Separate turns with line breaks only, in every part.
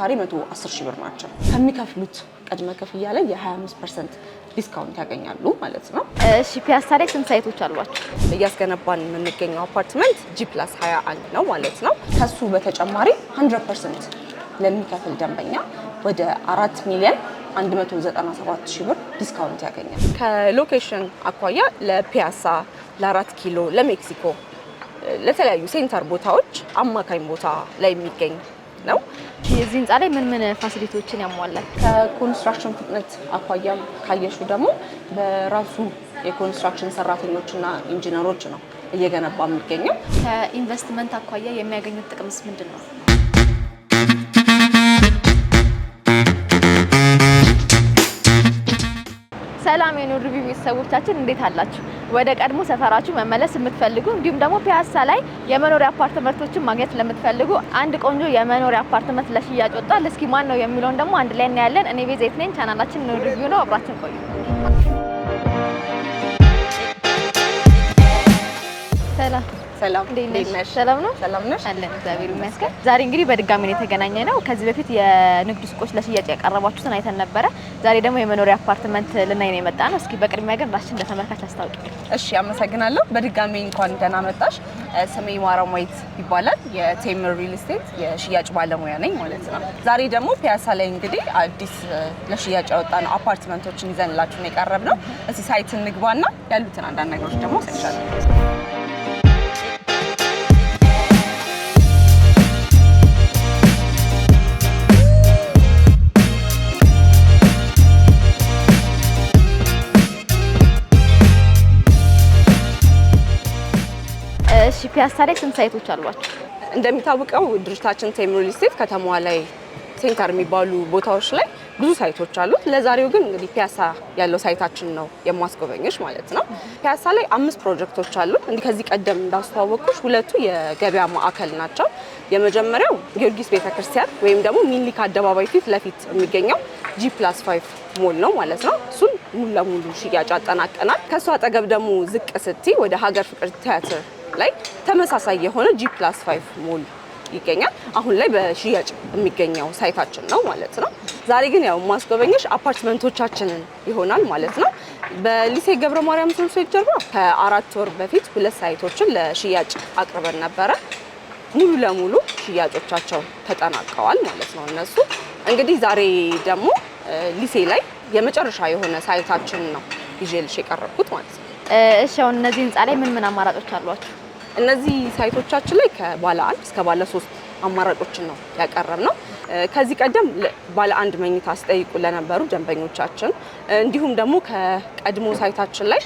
በካሬ 110 ሺህ ብር ናቸው። ከሚከፍሉት ቅድመ ክፍያ ላይ የ25% ዲስካውንት ያገኛሉ ማለት ነው።
እሺ ፒያሳ ላይ ስንት ሳይቶች አሏችሁ?
እያስገነባን የምንገኘው አፓርትመንት G+21 ነው ማለት ነው። ከሱ በተጨማሪ 100% ለሚከፍል ደንበኛ ወደ 4 ሚሊዮን 197 ሺህ ብር ዲስካውንት ያገኛል። ከሎኬሽን አኳያ ለፒያሳ፣ ለ4 ኪሎ፣ ለሜክሲኮ ለተለያዩ ሴንተር ቦታዎች አማካኝ ቦታ ላይ የሚገኝ ነው።
የዚህ ህንፃ ላይ ምን ፋሲሊቲዎችን ያሟላል?
ከኮንስትራክሽን ፍጥነት አኳያ ካየሹ ደግሞ በራሱ የኮንስትራክሽን ሰራተኞችና ኢንጂነሮች ነው እየገነባ የሚገኘው።
ከኢንቨስትመንት አኳያ የሚያገኙት ጥቅምስ ምንድን ነው? ሰላም የኑር ሪቪው ቤተሰቦቻችን እንዴት አላችሁ? ወደ ቀድሞ ሰፈራችሁ መመለስ የምትፈልጉ እንዲሁም ደግሞ ፒያሳ ላይ የመኖሪያ አፓርትመንቶችን ማግኘት ለምትፈልጉ አንድ ቆንጆ የመኖሪያ አፓርትመንት ለሽያጭ ወጣል። እስኪ ማን ነው የሚለውን ደግሞ አንድ ላይ እናያለን። እኔ ቤዛይት ነኝ። ቻናላችን ኑር ሪቪው ነው። አብራችን ቆዩ። ሰላም እንዴት ነሽ? ሰላም ነው?
ሰላም ነሽ?
አለን እግዚአብሔር ይመስገን። ዛሬ እንግዲህ በድጋሚ ነው የተገናኘ ነው። ከዚህ በፊት የንግድ ሱቆች ለሽያጭ ያቀረባችሁትን አይተን ነበረ። ዛሬ ደግሞ የመኖሪያ አፓርትመንት ልናይ ነው የመጣ ነው። እስኪ በቅድሚያ ግን ራስሽን ለተመልካች አስታውቂ።
እሺ አመሰግናለሁ። በድጋሚ እንኳን ደህና መጣሽ። ስሜ ማራማዊት ይባላል። የቴምር ሪል ስቴት የሽያጭ ባለሙያ ነኝ ማለት ነው። ዛሬ ደግሞ ፒያሳ ላይ እንግዲህ አዲስ ለሽያጭ ያወጣነው አፓርትመንቶችን ይዘንላችሁ ነው የቀረብነው። እስኪ ሳይት እንግባና ያሉትን አንዳንድ ነገሮች ደግሞ ሰጥቻለሁ።
እሺ ፒያሳ ላይ ስንት ሳይቶች አሏችሁ?
እንደሚታወቀው ድርጅታችን ቴምር ሪል ስቴት ከተማዋ ላይ ሴንተር የሚባሉ ቦታዎች ላይ ብዙ ሳይቶች አሉት። ለዛሬው ግን እንግዲህ ፒያሳ ያለው ሳይታችን ነው የማስጎበኘሽ ማለት ነው። ፒያሳ ላይ 5 ፕሮጀክቶች አሉ። እንዲህ ከዚህ ቀደም እንዳስተዋወቅኩሽ ሁለቱ የገበያ ማዕከል ናቸው። የመጀመሪያው ጊዮርጊስ ቤተክርስቲያን ወይም ደግሞ ሚኒሊክ አደባባይ ፊት ለፊት የሚገኘው G+5 ሞል ነው ማለት ነው። እሱን ሙሉ ለሙሉ ሽያጭ አጠናቀናል። ከሱ አጠገብ ደግሞ ዝቅ ስትይ ወደ ሀገር ፍቅር ቲያትር ላይ ተመሳሳይ የሆነ G+5 ሞል ይገኛል። አሁን ላይ በሽያጭ የሚገኘው ሳይታችን ነው ማለት ነው። ዛሬ ግን ያው ማስጎበኘሽ አፓርትመንቶቻችንን ይሆናል ማለት ነው። በሊሴ ገብረ ማርያም ትምህርት ቤት ጀርባ ከ4 ወር በፊት 2 ሳይቶችን ለሽያጭ አቅርበን ነበረ። ሙሉ ለሙሉ ሽያጮቻቸው ተጠናቀዋል ማለት ነው። እነሱ እንግዲህ ዛሬ ደግሞ ሊሴ ላይ የመጨረሻ የሆነ ሳይታችን ነው ይዤልሽ የቀረብኩት ማለት ነው።
እሺ አሁን እነዚህ ህንፃ ላይ ምን አማራጮች አሏችሁ?
እነዚህ ሳይቶቻችን ላይ ከባለ 1 እስከ ባለ 3 አማራጮችን ነው ያቀረብነው። ከዚህ ቀደም ባለ 1 መኝታ ሲጠይቁ ለነበሩ ደንበኞቻችን እንዲሁም ደግሞ ከቀድሞ ሳይታችን ላይ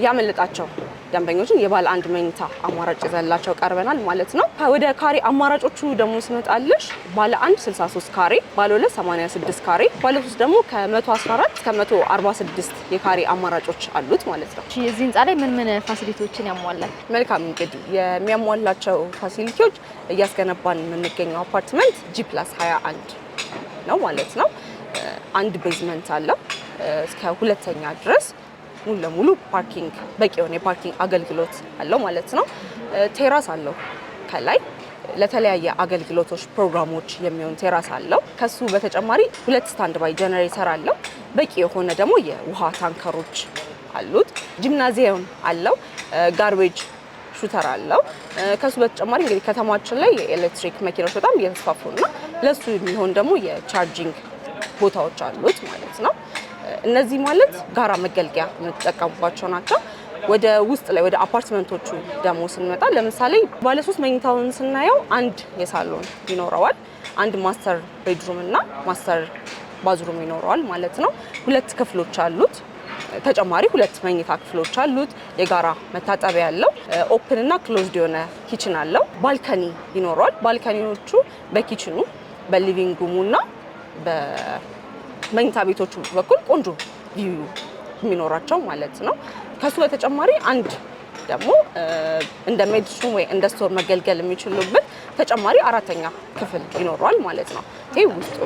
ያመለጣቸው ደንበኞችን የባለ 1 መኝታ አማራጭ ይዘላቸው ቀርበናል ማለት ነው። ወደ ካሬ አማራጮቹ ደግሞ ስመጣለሽ ባለ 1 63 ካሬ፣ ባለ 2 86 ካሬ፣ ባለ 3 ደግሞ ከ114 እስከ 146 የካሬ አማራጮች አሉት ማለት ነው።
እዚህ ህንፃ ላይ ምን ፋሲሊቲዎችን ያሟላል?
መልካም እንግዲህ የሚያሟላቸው ፋሲሊቲዎች እያስገነባን የምንገኘው አፓርትመንት G+21 ነው ማለት ነው። አንድ ቤዝመንት አለው እስከ 2ኛ ድረስ ሙሉ ለሙሉ ፓርኪንግ በቂ የሆነ የፓርኪንግ አገልግሎት አለው ማለት ነው። ቴራስ አለው ከላይ ለተለያየ አገልግሎቶች ፕሮግራሞች የሚሆን ቴራስ አለው። ከሱ በተጨማሪ 2 ስታንድ ባይ ጀነሬተር አለው። በቂ የሆነ ደግሞ የውሃ ታንከሮች አሉት። ጂምናዚየም አለው። ጋርቤጅ ሹተር አለው። ከሱ በተጨማሪ እንግዲህ ከተማችን ላይ የኤሌክትሪክ መኪናዎች በጣም እየተስፋፉና ለሱ የሚሆን ደግሞ የቻርጂንግ ቦታዎች አሉት ማለት ነው። እነዚህ ማለት ጋራ መገልገያ የምንጠቀሙባቸው ናቸው። ወደ ውስጥ ላይ ወደ አፓርትመንቶቹ ደግሞ ስንመጣ ለምሳሌ ባለ 3 መኝታውን ስናየው አንድ የሳሎን ይኖረዋል፣ አንድ ማስተር ቤድሩም እና ማስተር ባዝሩም ይኖረዋል ማለት ነው። 2 ክፍሎች አሉት። ተጨማሪ 2 መኝታ ክፍሎች አሉት። የጋራ መታጠቢያ ያለው ኦፕን እና ክሎዝድ የሆነ ኪችን አለው። ባልከኒ ይኖረዋል። ባልከኒዎቹ በኪችኑ በሊቪንግ ሩሙና በመኝታ ቤቶቹ በኩል ቆንጆ ቪው የሚኖራቸው ማለት ነው። ከሱ በተጨማሪ አንድ ደግሞ እንደ ሜድሩም ወይ እንደ ስቶር መገልገል የሚችሉበት ተጨማሪ 4ኛ ክፍል ይኖረዋል ማለት ነው። ይሄ ውስጡ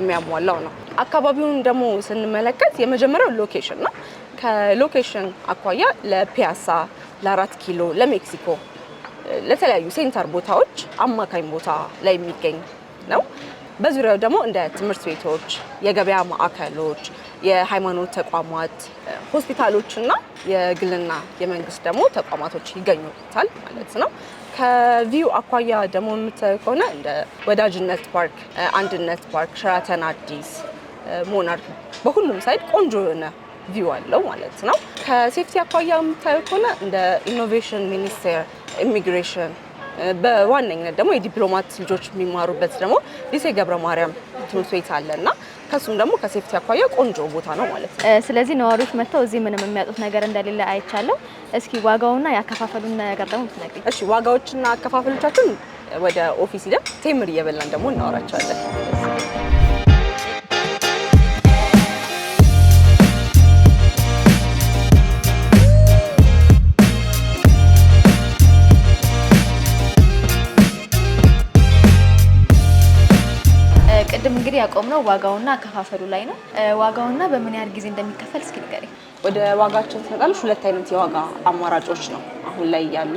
የሚያሟላው ነው። አካባቢውን ደግሞ ስንመለከት የመጀመሪያው ሎኬሽን ነው። ከሎኬሽን አኳያ ለፒያሳ፣ ለ4 ኪሎ፣ ለሜክሲኮ ለተለያዩ ሴንተር ቦታዎች አማካኝ ቦታ ላይ የሚገኝ ነው። በዙሪያው ደግሞ እንደ ትምህርት ቤቶች፣ የገበያ ማዕከሎች፣ የሃይማኖት ተቋማት፣ ሆስፒታሎችና የግልና የመንግስት ደግሞ ተቋማቶች ይገኙበታል ማለት ነው። ከቪው አኳያ ደግሞ የምታየው ከሆነ እንደ ወዳጅነት ፓርክ፣ አንድነት ፓርክ፣ ሸራተን አዲስ፣ ሞናርክ በሁሉም ሳይድ ቆንጆ የሆነ ቪው አለው ማለት ነው። ከሴፍቲ አኳያ የምታየው ከሆነ እንደ ኢኖቬሽን ሚኒስቴር፣ ኢሚግሬሽን በዋነኝነት ደግሞ የዲፕሎማት ልጆች የሚማሩበት ደግሞ ሊሴ ገብረ ማርያም ትምህርት ቤት አለና ከሱም ደግሞ ከሴፍቲ አኳያ ቆንጆ ቦታ ነው ማለት ነው።
ስለዚህ ነዋሪዎች መጥተው እዚህ ምንም የሚያጡት ነገር እንደሌለ አይቻለሁ። እስኪ ዋጋውና ያከፋፈሉን ነገር ደግሞ ብትነግሪኝ።
እሺ፣ ዋጋዎችና አከፋፈሎቻችን ወደ ኦፊስ ሄደን ቴምር እየበላን ደግሞ እናወራቸዋለን።
ቅድም እንግዲህ ያቆምነው ዋጋውና አከፋፈሉ ላይ ነው። ዋጋውና በምን ያህል ጊዜ እንደሚከፈል እስኪ ንገሪኝ።
ወደ ዋጋችን ስንመጣ ሁለት አይነት የዋጋ አማራጮች ነው አሁን ላይ ያሉ።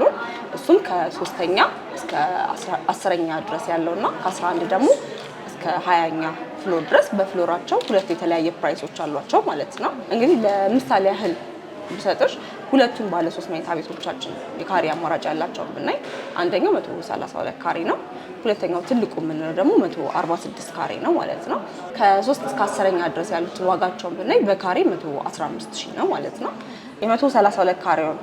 እሱም ከ3ኛ እስከ 10ኛ ድረስ ያለውና ከ11 ደግሞ እስከ 20ኛ ፍሎር ድረስ በፍሎራቸው ሁለት የተለያየ ፕራይሶች አሏቸው ማለት ነው። እንግዲህ ለምሳሌ ያህል ብሰጥሽ ሁለቱን ባለ 3 መኝታ ቤቶቻችን የካሬ አማራጭ ያላቸውን ብናይ አንደኛው 132 ካሬ ነው። ሁለተኛው ትልቁ የምንለው ደግሞ 146 ካሬ ነው ማለት ነው። ከ3 እስከ 10ኛ ድረስ ያሉትን ዋጋቸውን ብናይ በካሬ 115,000 ነው ማለት ነው። የ132 ካሬውን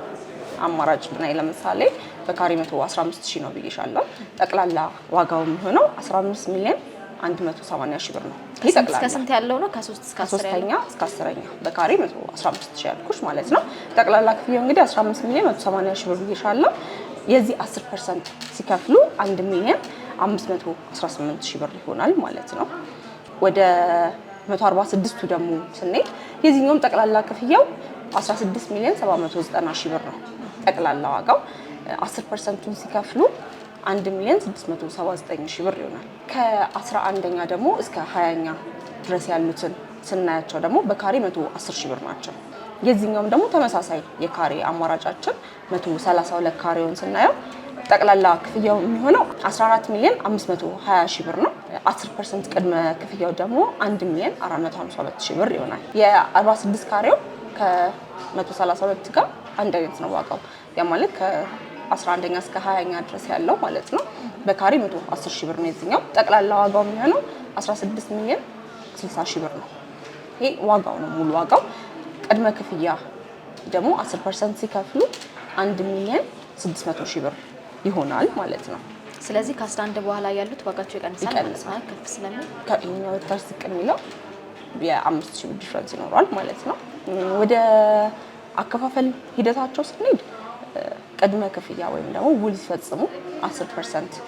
አማራጭ ብናይ ለምሳሌ በካሬ 115,000 ነው ብዬሻለሁ። ጠቅላላ ዋጋው የሚሆነው 15 ሚሊዮን 180,000 ብር ነው።
እስከ ስንት ያለው ነው? ከ3 እስከ 10 ያለው
እስከ 10ኛ በካሬ 115,000 ያልኩሽ ማለት ነው። ጠቅላላ ክፍያው እንግዲህ 15 ሚሊዮን 180,000 ብር ብዬሻለሁ። የዚህ 10% ሲከፍሉ 1 ሚሊዮን 518,000 ብር ይሆናል ማለት ነው። ወደ 146ቱ ደግሞ ስንሄድ የዚህኛውም ጠቅላላ ክፍያው 16 ሚሊዮን 790,000 ብር ነው። ጠቅላላ ዋጋው 10%ቱን ሲከፍሉ 1 ሚሊዮን 679,000 ብር ይሆናል። ከ11ኛ ደግሞ እስከ 20ኛ ድረስ ያሉትን ስናያቸው ደግሞ በካሬ 110,000 ብር ናቸው። የዚህኛውም ደግሞ ተመሳሳይ የካሬ አማራጫችን 132 ካሬውን ስናየው ጠቅላላ ክፍያው የሚሆነው 14 ሚሊዮን 520,000 ብር ነው። 10% ቅድመ ክፍያው ደግሞ 1 ሚሊዮን 452,000 ብር ይሆናል። የ46 ካሬው ከ132 ጋር አንድ አይነት ነው ዋጋው። ያ ማለት ከ11ኛ እስከ 20ኛ ድረስ ያለው ማለት ነው በካሬ 110,000 ብር ነው። የዚህኛው ጠቅላላ ዋጋው የሚሆነው 16 ሚሊዮን 60,000 ብር ነው። ይሄ ዋጋው ነው ሙሉ ዋጋው። ቅድመ ክፍያ ደግሞ 10% ሲከፍሉ 1 ሚሊዮን 600,000 ብር ይሆናል ማለት ነው።
ስለዚህ ከ11 በኋላ ያሉት ዋጋቸው ይቀንሳል ማለት ነው። ከፍ ስለሚል
ከኛው ታርስ ይቀንሚለው የ5,000 ብር ዲፈረንስ ይኖራል ማለት ነው። ወደ አከፋፈል ሂደታቸው ስንሄድ ቅድመ ክፍያ ወይም ደግሞ ውል ሲፈጽሙ 10%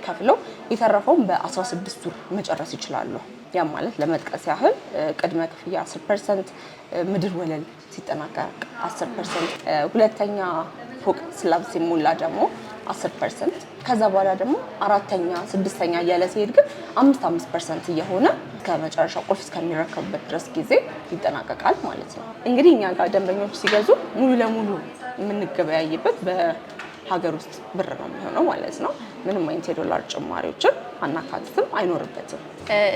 ከፍለው የተረፈውን በ16 ዙር መጨረስ ይችላሉ። ያ ማለት ለመጥቀስ ያህል ቅድመ ክፍያ 10%፣ ምድር ወለል ሲጠናቀቅ 10%፣ ሁለተኛ ፎቅ ስላብ ሲሞላ ደግሞ 10%፣ ከዛ በኋላ ደግሞ አራተኛ፣ ስድስተኛ እያለ ሲሄድ ግን 5% እየሆነ ከመጨረሻው ቁልፍ እስከሚረከቡበት ድረስ ጊዜ ይጠናቀቃል ማለት ነው። እንግዲህ እኛ ጋር ደንበኞች ሲገዙ ሙሉ ለሙሉ የምንገበያይበት በሀገር ውስጥ ብር ነው የሚሆነው ማለት ነው። ምንም አይነት የዶላር ጭማሪዎችን አናካትትም፣ አይኖርበትም።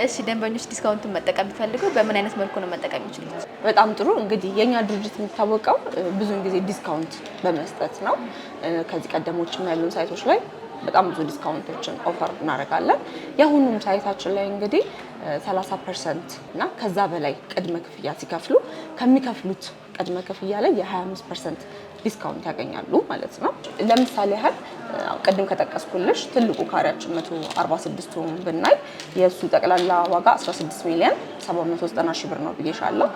እሺ፣ ደንበኞች ዲስካውንቱን መጠቀም ቢፈልጉ በምን አይነት መልኩ ነው መጠቀም የሚችሉት?
በጣም ጥሩ። እንግዲህ የኛ ድርጅት የሚታወቀው ብዙውን ጊዜ ዲስካውንት በመስጠት ነው። ከዚህ ቀደሞችም ያሉን ሳይቶች ላይ በጣም ብዙ ዲስካውንቶችን ኦፈር እናደርጋለን። የአሁኑም ሳይታችን ላይ እንግዲህ 30% እና ከዛ በላይ ቅድመ ክፍያ ሲከፍሉ ከሚከፍሉት ቅድመ ክፍያ ላይ የ25% ዲስካውንት ያገኛሉ ማለት ነው። ለምሳሌ ያህል ቅድም ከጠቀስኩልሽ ትልቁ ካሬያችን 146ቱን ብናይ የእሱ ጠቅላላ ዋጋ 16 ሚሊዮን 790,000 ብር ነው ብዬሻለሁ።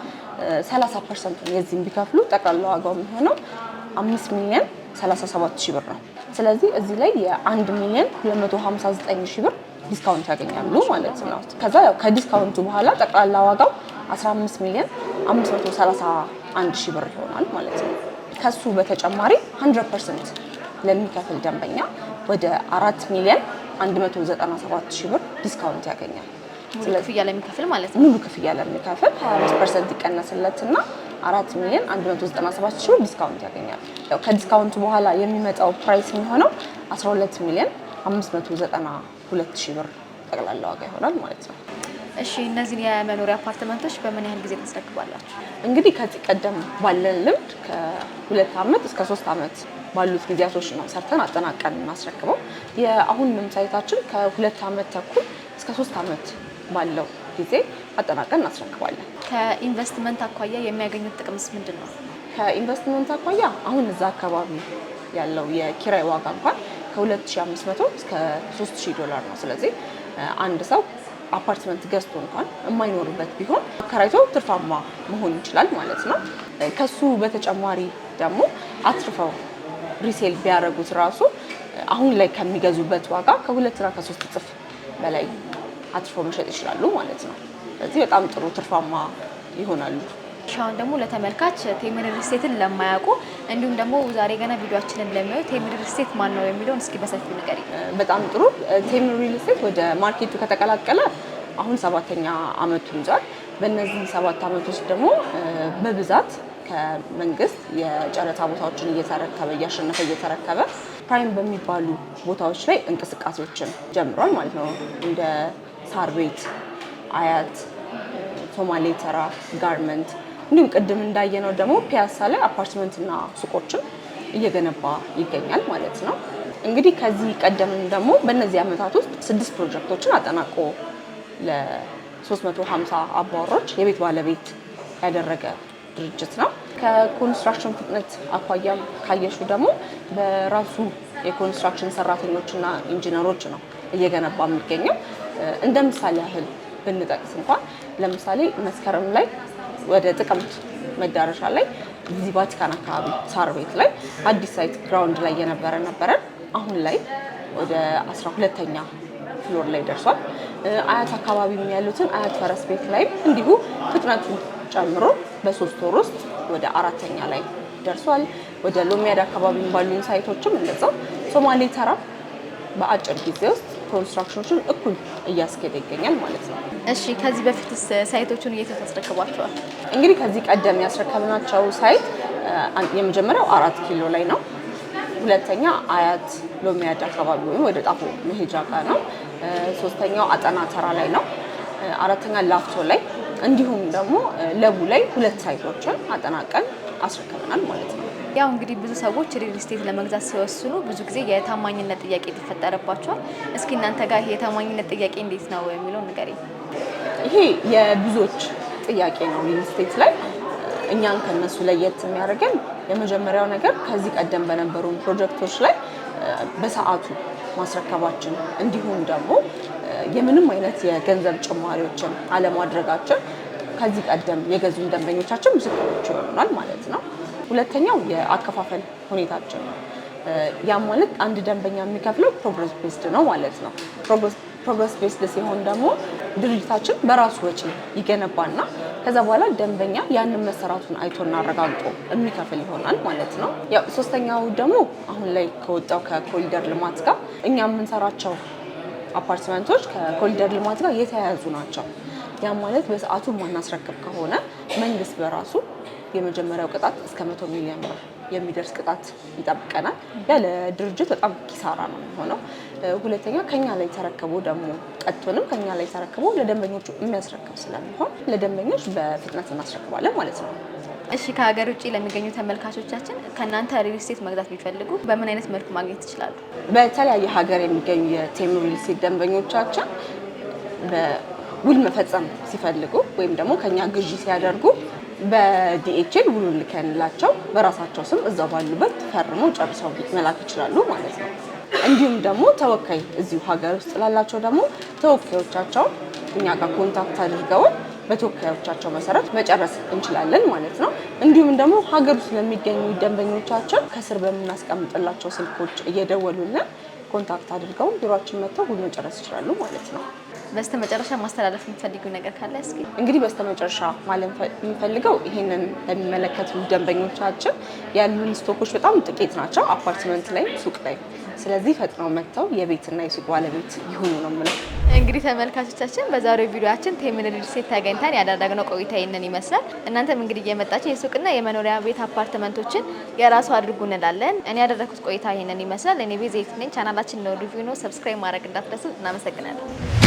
30% የዚህም ቢከፍሉ ጠቅላላ ዋጋው የሚሆነው 5 ሚሊዮን 37,000 ብር ነው። ስለዚህ እዚህ ላይ የ1 ሚሊዮን 259,000 ብር ዲስካውንት ያገኛሉ ማለት ነው። ከዛ ያው ከዲስካውንቱ በኋላ ጠቅላላ ዋጋው 15 ሚሊዮን 531,000 ብር ይሆናል ማለት ነው። ከሱ በተጨማሪ 100% ለሚከፍል ደንበኛ ወደ 4 ሚሊዮን 197,000 ብር ዲስካውንት ያገኛል።
ሙሉ ክፍያ ለሚከፍል ማለት ነው።
ሙሉ ክፍያ ለሚከፍል 25% ይቀነስለትና 4 ሚሊዮን 197,000 ብር ዲስካውንት ያገኛል። ያው ከዲስካውንቱ በኋላ የሚመጣው ፕራይስ የሚሆነው 12 ሚሊዮን 592,000 ብር ጠቅላላ ዋጋ ይሆናል ማለት ነው።
እሺ እነዚህን የመኖሪያ አፓርትመንቶች በምን ያህል ጊዜ ታስረክባላችሁ?
እንግዲህ ከዚህ ቀደም ባለን ልምድ ከ2 ዓመት እስከ 3 ዓመት ባሉት ጊዜያቶች ነው ሰርተን አጠናቀን እናስረክበው። የአሁንም ሳይታችን ከ2 ዓመት ተኩል እስከ 3 ዓመት ባለው ጊዜ አጠናቀን እናስረክባለን።
ከኢንቨስትመንት አኳያ የሚያገኙት ጥቅምስ ምንድን ነው?
ከኢንቨስትመንት አኳያ አሁን እዛ አካባቢ ያለው የኪራይ ዋጋ እንኳን ከ2500 እስከ $3000 ነው። ስለዚህ አንድ ሰው አፓርትመንት ገዝቶ እንኳን የማይኖርበት ቢሆን አከራይቶ ትርፋማ መሆን ይችላል ማለት ነው። ከሱ በተጨማሪ ደግሞ አትርፈው ሪሴል ቢያደርጉት ራሱ አሁን ላይ ከሚገዙበት ዋጋ ከ2 እና ከ3 እጥፍ በላይ አትርፈው መሸጥ ይችላሉ ማለት ነው። ስለዚህ በጣም ጥሩ ትርፋማ ይሆናሉ።
አሁን ደግሞ ለተመልካች ቴምር ሪል ስቴትን ለማያውቁ እንዲሁም ደግሞ ዛሬ ገና ቪዲዮአችንን ለሚያዩ ቴምር ሪል ስቴት ማን ነው የሚለውን እስኪ በሰፊው ንገሪኝ።
በጣም ጥሩ። ቴምር ሪል ስቴት ወደ ማርኬቱ ከተቀላቀለ አሁን 7ኛ ዓመቱን ይዟል። በእነዚህ 7 ዓመት ውስጥ ደግሞ በብዛት ከመንግስት የጨረታ ቦታዎችን እያሸነፈ እየተረከበ ፕራይም በሚባሉ ቦታዎች ላይ እንቅስቃሴዎችን ጀምሯል ማለት ነው። እንደ ሳር ቤት፣ አያት፣ ሶማሌ ተራ፣ ጋርመንት እንዲሁም ቅድም እንዳየነው ደግሞ ፒያሳ ላይ አፓርትመንትና ሱቆችን እየገነባ ይገኛል ማለት ነው። እንግዲህ ከዚህ ቀደም ደግሞ በእነዚህ ዓመታት ውስጥ 6 ፕሮጀክቶችን አጠናቆ ለ350 አባወሮች የቤት ባለቤት ያደረገ ድርጅት ነው። ከኮንስትራክሽን ፍጥነት አኳያም ካየሹ ደግሞ በራሱ የኮንስትራክሽን ሰራተኞችና ኢንጂነሮች ነው እየገነባ የሚገኘው። እንደ ምሳሌ ያህል ብንጠቅስ እንኳን ለምሳሌ መስከረም ላይ ወደ ጥቅምት መዳረሻ ላይ እዚህ ቫቲካን አካባቢ ሳር ቤት ላይ አዲስ ሳይት ግራውንድ ላይ ነበረ አሁን ላይ ወደ 12ኛ ፍሎር ላይ ደርሷል። አያት አካባቢ ያሉትን አያት ፈረስ ቤት ላይ እንዲሁ ፍጥነቱ ጨምሮ በ3 ወር ውስጥ ወደ 4ኛ ላይ ደርሷል። ወደ ሎሚያድ አካባቢ ባሉን ሳይቶችም እንደዛው። ሶማሌ ተራ በአጭር ጊዜ ውስጥ ኮንስትራክሽኖችን እኩል እያስኬደ ይገኛል ማለት ነው።
እሺ ከዚህ በፊትስ ሳይቶቹን እየተስረከባቸዋል?
እንግዲህ ከዚህ ቀደም ያስረከብናቸው ሳይት የመጀመሪያው 4 ኪሎ ላይ ነው። ሁለተኛ አያት ሎሚያድ አካባቢ ወይም ወደ ጣፎ መሄጃ ጋር ነው። ሶስተኛው አጠና ተራ ላይ ነው። አራተኛ ላፍቶ ላይ እንዲሁም ደግሞ ለቡ ላይ 2 ሳይቶችን አጠናቀን አስረክበናል ማለት ነው።
ያው እንግዲህ ብዙ ሰዎች ሪል ስቴት ለመግዛት ሲወስኑ ብዙ ጊዜ የታማኝነት ጥያቄ ይፈጠርባቸዋል። እስኪ እናንተ ጋር የታማኝነት ጥያቄ እንዴት ነው የሚለው ንገሪኝ።
ይሄ የብዙዎች ጥያቄ ነው ሪል ስቴት ላይ። እኛን ከነሱ ለየት የሚያደርገን የመጀመሪያው ነገር ከዚህ ቀደም በነበሩ ፕሮጀክቶች ላይ በሰዓቱ ማስረከባችን እንዲሁም ደግሞ የምንም አይነት የገንዘብ ጭማሪዎችን አለማድረጋችን ከዚህ ቀደም የገዙን ደንበኞቻችን ምስክሮች ይሆኑናል ማለት ነው። ሁለተኛው የአከፋፈል ሁኔታችን ነው። ያ ማለት አንድ ደንበኛ የሚከፍለው ፕሮግረስ ቤዝድ ነው ማለት ነው። ፕሮግረስ ቤዝድ ሲሆን ደግሞ ድርጅታችን በራሱ ወጪ ይገነባና ከዛ በኋላ ደንበኛ ያንን መሰራቱን አይቶና አረጋግጦ የሚከፍል ይሆናል ማለት ነው። ያው ሶስተኛው ደግሞ አሁን ላይ ከወጣው ከኮሪደር ልማት ጋር እኛ የምንሰራቸው አፓርትመንቶች ከኮሪደር ልማት ጋር የተያያዙ ናቸው። ያ ማለት በሰዓቱ ማናስረክብ ከሆነ መንግስት በራሱ የመጀመሪያው ቅጣት እስከ 100 ሚሊዮን ብር የሚደርስ ቅጣት ይጠብቀናል። ያ ለድርጅት በጣም ኪሳራ ነው የሚሆነው። ሁለተኛ ከኛ ላይ ተረክቦ ደግሞ ቀጥቶንም ከኛ ላይ ተረክቦ ለደንበኞቹ የሚያስረክብ ስለሚሆን ለደንበኞች በፍጥነት እናስረክባለን ማለት ነው።
እሺ ከሀገር ውጭ ለሚገኙ ተመልካቾቻችን ከእናንተ ሪል ስቴት መግዛት ቢፈልጉ በምን አይነት መልኩ ማግኘት ይችላሉ?
በተለያየ ሀገር የሚገኙ የቴምር ሪል ስቴት ደንበኞቻችን ውል መፈጸም ሲፈልጉ ወይም ደግሞ ከኛ ግዢ ሲያደርጉ በዲኤችኤል ውሉን ልከንላቸው በራሳቸው ስም እዛው ባሉበት ፈርመው ጨርሰው መላክ ይችላሉ ማለት ነው። እንዲሁም ደግሞ ተወካይ እዚሁ ሀገር ውስጥ ላላቸው ደግሞ ተወካዮቻቸው እኛ ጋር ኮንታክት አድርገው በተወካዮቻቸው መሰረት መጨረስ እንችላለን ማለት ነው። እንዲሁም ደግሞ ሀገር ውስጥ ለሚገኙ ደንበኞቻችን ከስር በምናስቀምጥላቸው ስልኮች እየደወሉልን ኮንታክት አድርገው ቢሮአችን መጥተው ሁሉ መጨረስ ይችላሉ ማለት ነው።
በስተመጨረሻ ማስተላለፍ የምትፈልጊው ነገር ካለ እስኪ?
እንግዲህ በስተመጨረሻ ማለት የምፈልገው ይሄንን ለሚመለከቱ ደንበኞቻችን ያሉን ስቶኮች በጣም ጥቂት ናቸው፣ አፓርትመንት ላይ ሱቅ ላይ። ስለዚህ ፈጥነው መጥተው የቤትና የሱቅ ባለቤት ይሁኑ ነው የምለው።
እንግዲህ ተመልካቾቻችን በዛሬው ቪዲዮአችን ቴምር ሪል ስቴት ተገኝተን ያደረግነው ቆይታ ይሄንን ይመስላል። እናንተም እንግዲህ እየመጣችሁ የሱቅና የመኖሪያ ቤት አፓርትመንቶችን የራሱ አድርጉ እንላለን። እኔ ያደረኩት ቆይታ ይሄንን ይመስላል። እኔ ቤዛ ነኝ። ቻናላችን ነው ሪቪው ነው። ሰብስክራይብ ማድረግ እንዳትረሱ። እናመሰግናለን።